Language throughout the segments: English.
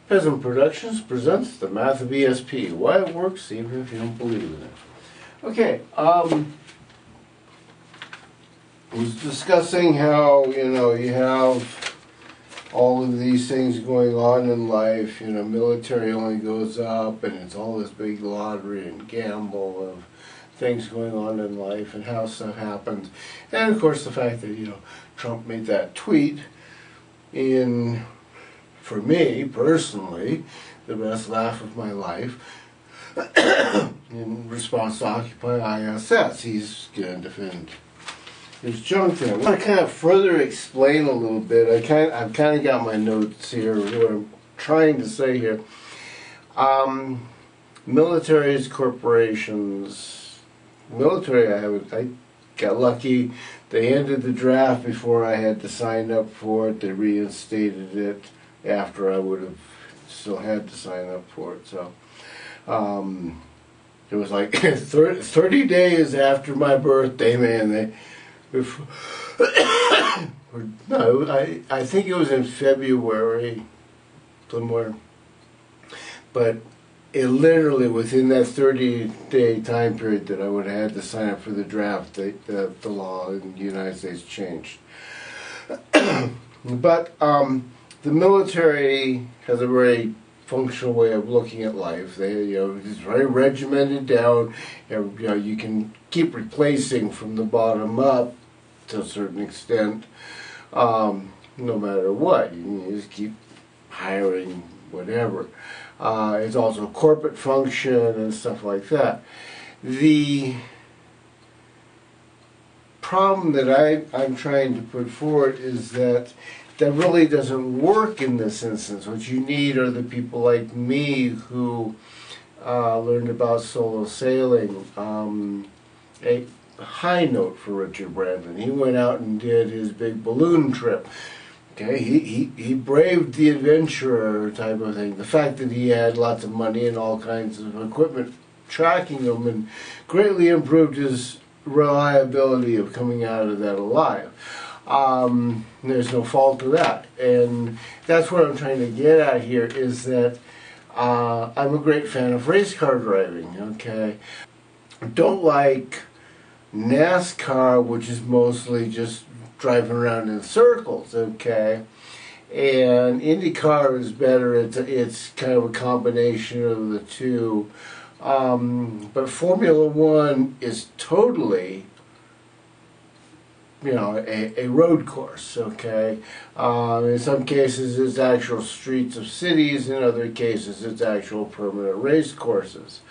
Peasant Productions presents the Math of ESP. Why it works even if you don't believe in it. Okay, I was discussing how, you have all of these things going on in life. Military only goes up, and it's all this big lottery and gamble of things going on in life and how stuff happens. And of course the fact that, Trump made that tweet for me personally, the best laugh of my life in response to Occupy ISS. He's going to defend his junk there. I want to kind of further explain a little bit. I've kind of got my notes here, what I'm trying to say here. Militaries, corporations, military, I got lucky. They ended the draft before I had to sign up for it. They reinstated it after I would have still had to sign up for it. So it was like 30 days after my birthday, man. No, I think it was in February somewhere. But it literally, within that 30-day time period that I would have had to sign up for the draft, the law in the United States changed. But the military has a very functional way of looking at life. They, it's very regimented down. You can keep replacing from the bottom up to a certain extent, no matter what. You just keep hiring whatever. It's also a corporate function and stuff like that. The problem that I'm trying to put forward is that really doesn't work in this instance. What you need are the people like me who learned about solo sailing. A high note for Richard Branson. He went out and did his big balloon trip. Okay, he braved the adventurer type of thing. The fact that he had lots of money and all kinds of equipment tracking him and greatly improved his reliability of coming out of that alive. There's no fault to that. And that's what I'm trying to get at here is that I'm a great fan of race car driving, okay? I don't like NASCAR, which is mostly just driving around in circles, okay? And IndyCar is better. It's kind of a combination of the two. But Formula One is totally, a road course, okay? In some cases it's actual streets of cities, in other cases it's actual permanent race courses.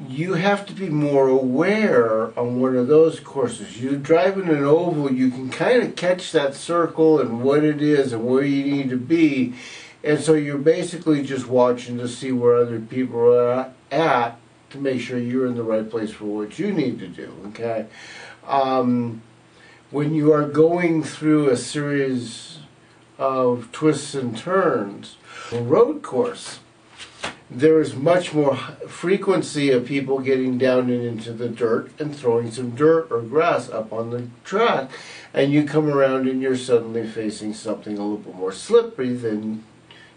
You have to be more aware on one of those courses. You drive in an oval, you can kind of catch that circle and what it is and where you need to be, and so you're basically just watching to see where other people are at to make sure you're in the right place for what you need to do, okay? When you are going through a series of twists and turns, a road course, there is much more frequency of people getting down and into the dirt and throwing some dirt or grass up on the track, and you come around and you're suddenly facing something a little bit more slippery than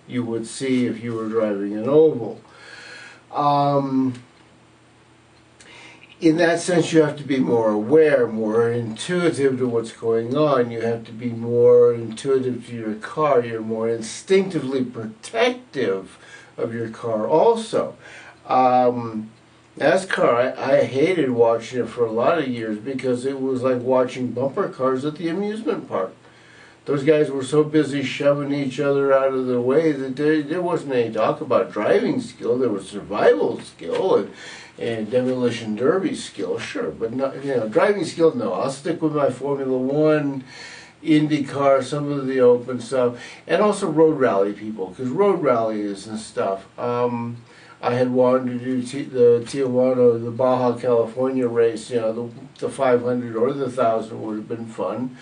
you would see if you were driving an oval. In that sense, you have to be more aware, more intuitive to what's going on. You have to be more intuitive to your car. You're more instinctively protective of your car also. NASCAR, I hated watching it for a lot of years because it was like watching bumper cars at the amusement park. Those guys were so busy shoving each other out of the way that there wasn't any talk about driving skill. There was survival skill and demolition derby skill, sure, but not, driving skill, no. I'll stick with my Formula One, IndyCar, some of the open stuff, and also road rally people, because road rallies and stuff. I had wanted to do the Tijuana, the Baja California race, the 500 or the 1,000 would have been fun.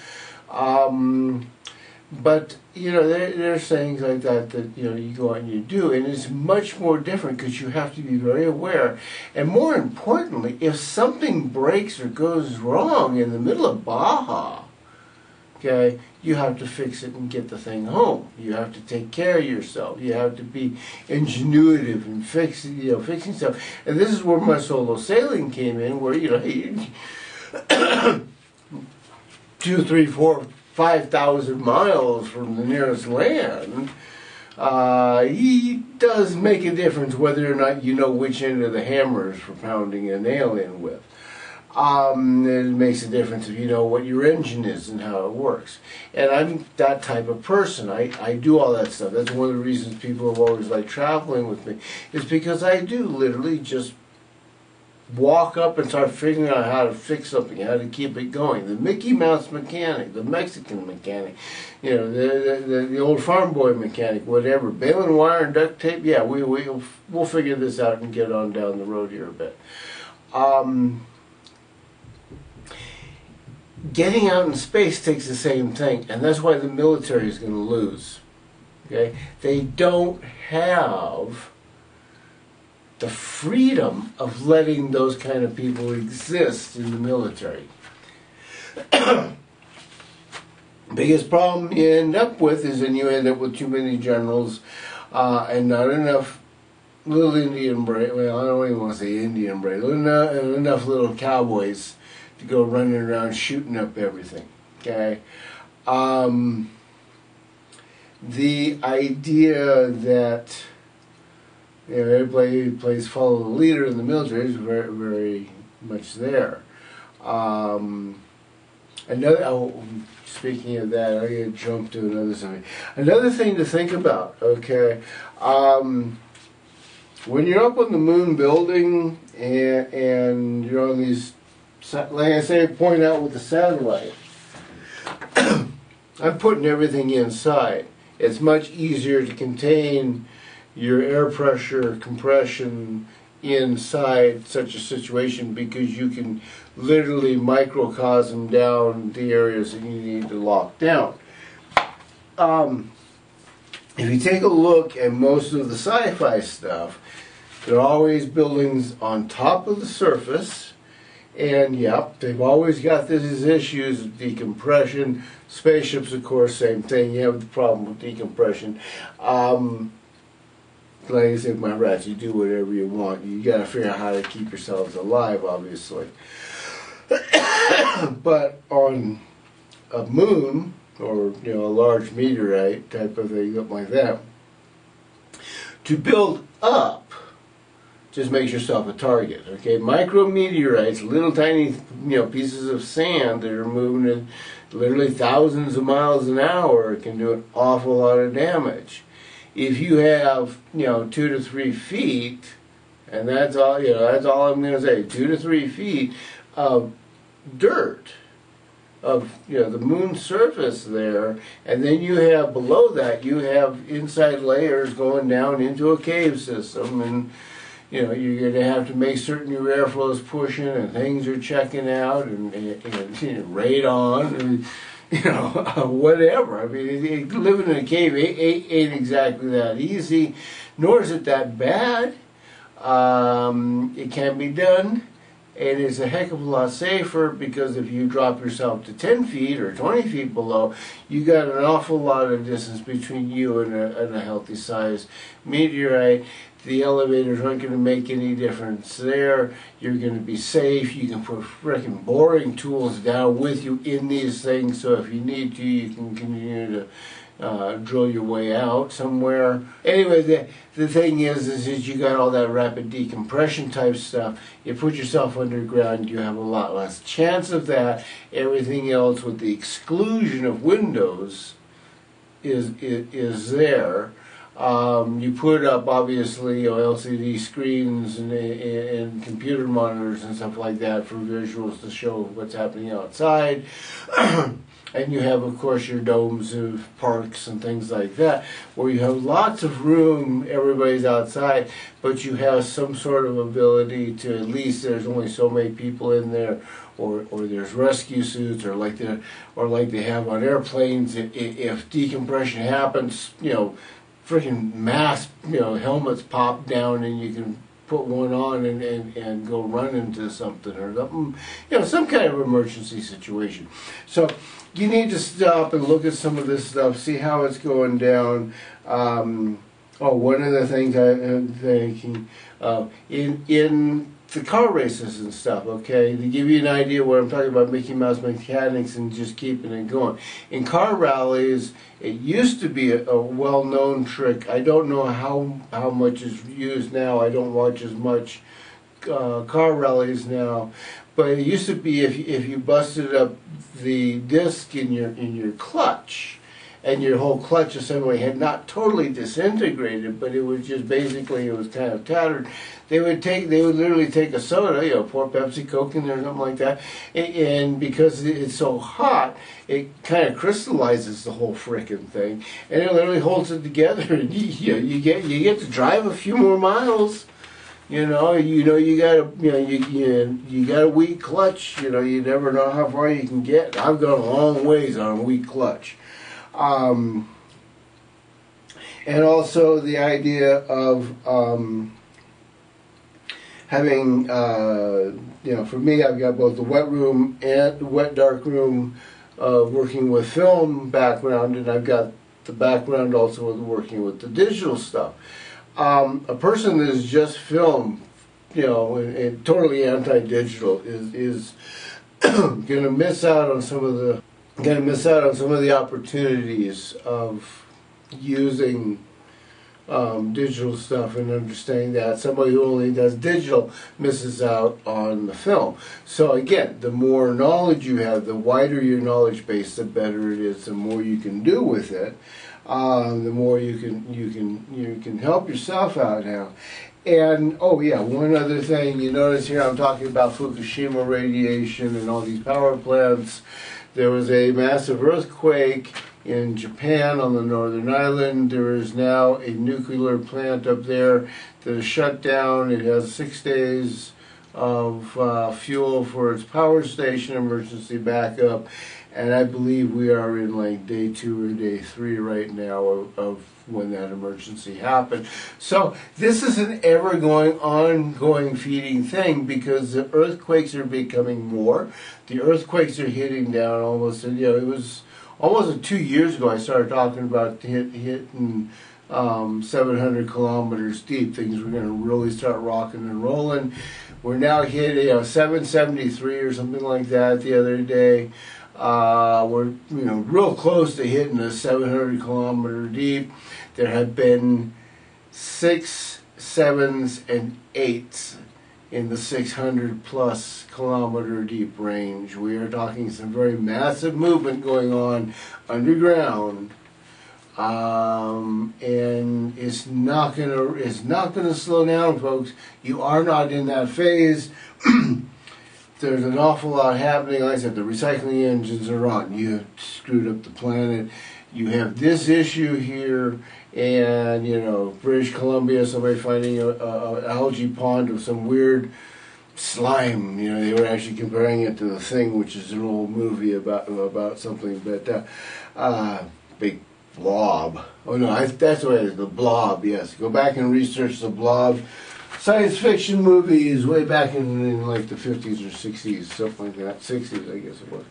But, there are things like that you go out and you do, and it's much more different because you have to be very aware. And more importantly, if something breaks or goes wrong in the middle of Baja, okay, you have to fix it and get the thing home. You have to take care of yourself. You have to be ingenuitive and fixing stuff. And this is where my solo sailing came in, where 2, 3, 4, 5,000 miles from the nearest land. It does make a difference whether or not you know which end of the hammer is for pounding a nail in with. It makes a difference if you know what your engine is and how it works. And I'm that type of person. I do all that stuff. That's one of the reasons people have always liked traveling with me, is because I do literally just walk up and start figuring out how to fix something, how to keep it going. The Mickey Mouse mechanic, the Mexican mechanic, the old farm boy mechanic, whatever. Baling wire and duct tape, yeah, we'll figure this out and get on down the road here a bit. Getting out in space takes the same thing, and that's why the military is going to lose. Okay? They don't have the freedom of letting those kind of people exist in the military. Biggest problem you end up with is then you end up with too many generals and not enough little Indian brave, well, I don't even want to say Indian brave, enough little cowboys to go running around shooting up everything. Okay? The idea that everybody plays follow the leader in the military is very, very much there. Speaking of that, I'm going to jump to another something. Another thing to think about, okay, when you're up on the moon building and you're on these, like I say, point out with the satellite, I'm putting everything inside. It's much easier to contain your air pressure compression inside such a situation because you can literally microcosm down the areas that you need to lock down. If you take a look at most of the sci-fi stuff, there are always buildings on top of the surface, and yep, they've always got these issues of decompression. Spaceships, of course, same thing. You have the problem with decompression. Like I said, my rats, you do whatever you want. You got to figure out how to keep yourselves alive, obviously. But on a moon, or a large meteorite type of thing, something like that, to build up, just makes yourself a target. Okay, micrometeorites, little tiny, pieces of sand that are moving at literally thousands of miles an hour, can do an awful lot of damage. If you have, 2 to 3 feet, and that's all, that's all I'm going to say, 2 to 3 feet of dirt, of, the moon's surface there, and then you have below that, you have inside layers going down into a cave system, and, you're going to have to make certain your airflow is pushing, and things are checking out, and radon, and, whatever. I mean, living in a cave ain't exactly that easy, nor is it that bad. It can be done, and it's a heck of a lot safer, because if you drop yourself to 10 feet or 20 feet below, you got an awful lot of distance between you and a healthy sized meteorite. The elevators aren't going to make any difference there. You're going to be safe. You can put frickin' boring tools down with you in these things, so if you need to, you can continue to drill your way out somewhere. Anyway, the thing is you got all that rapid decompression type stuff. You put yourself underground, you have a lot less chance of that. Everything else, with the exclusion of windows, is there. You put up, obviously, LCD screens and computer monitors and stuff like that for visuals to show what's happening outside. And you have, of course, your domes of parks and things like that, where you have lots of room, everybody's outside, but you have some sort of ability to, at least there's only so many people in there, or there's rescue suits, or like they have on airplanes. If decompression happens, freaking mass, helmets pop down, and you can put one on and go run into something or something, some kind of emergency situation. So you need to stop and look at some of this stuff, see how it's going down. One of the things I'm thinking, in the car races and stuff, okay, to give you an idea what I'm talking about, Mickey Mouse mechanics and just keeping it going. In car rallies, it used to be a well-known trick. I don't know how much is used now. I don't watch as much car rallies now, but it used to be if you busted up the disc in your clutch, and your whole clutch assembly had not totally disintegrated, but it was just basically, it was kind of tattered. They would literally take a soda, pour Pepsi, Coke in there or something like that, and because it's so hot, it kind of crystallizes the whole frickin' thing, and it literally holds it together, and you get to drive a few more miles. You got a weak clutch. You never know how far you can get. I've gone a long ways on a weak clutch. And also the idea of having, for me, I've got both the wet room and the wet dark room working with film background, and I've got the background also with working with the digital stuff. A person that is just film, and totally anti-digital is going to miss out on some of the opportunities of using digital stuff, and understanding that somebody who only does digital misses out on the film. So again, the more knowledge you have, the wider your knowledge base, the better it is. The more you can do with it, the more you can help yourself out now. And one other thing, you notice here I'm talking about Fukushima radiation and all these power plants. There was a massive earthquake in Japan on the northern island. There is now a nuclear plant up there that is shut down. It has 6 days of fuel for its power station emergency backup, and I believe we are in like day 2 or day 3 right now of when that emergency happened. So this is an ongoing feeding thing, because the earthquakes are becoming more. The earthquakes are hitting down almost, it was almost 2 years ago I started talking about hitting 700 kilometers deep. Things were going to really start rocking and rolling. We're now hitting 773 or something like that the other day. We're real close to hitting the 700 kilometer deep. There have been 6, 7s, and 8s in the 600 plus kilometer deep range. We are talking some very massive movement going on underground, and it's not gonna slow down, folks. You are not in that phase. There's an awful lot happening. Like I said, the recycling engines are on. You screwed up the planet. You have this issue here, and British Columbia, somebody finding an algae pond with some weird slime. They were actually comparing it to The Thing, which is an old movie about something, but big blob. Oh no, that's what it is, the Blob. Yes, go back and research the Blob. Science fiction movies way back in like the 50s or 60s, something like that. 60s, I guess it was.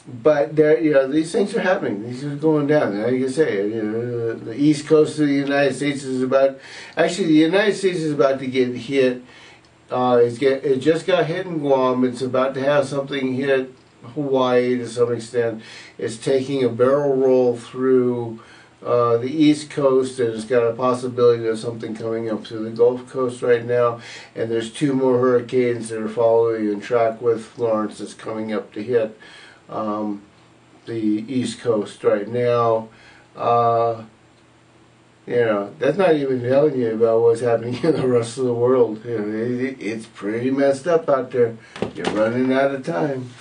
But there, these things are happening. These are going down. Like I say, the east coast of the United States is about. Actually, the United States is about to get hit. It just got hit in Guam. It's about to have something hit Hawaii to some extent. It's taking a barrel roll through the East Coast, and it's got a possibility of something coming up through the Gulf Coast right now. And there's 2 more hurricanes that are following in track with Florence that's coming up to hit the East Coast right now. That's not even telling you about what's happening in the rest of the world. It's pretty messed up out there. You're running out of time.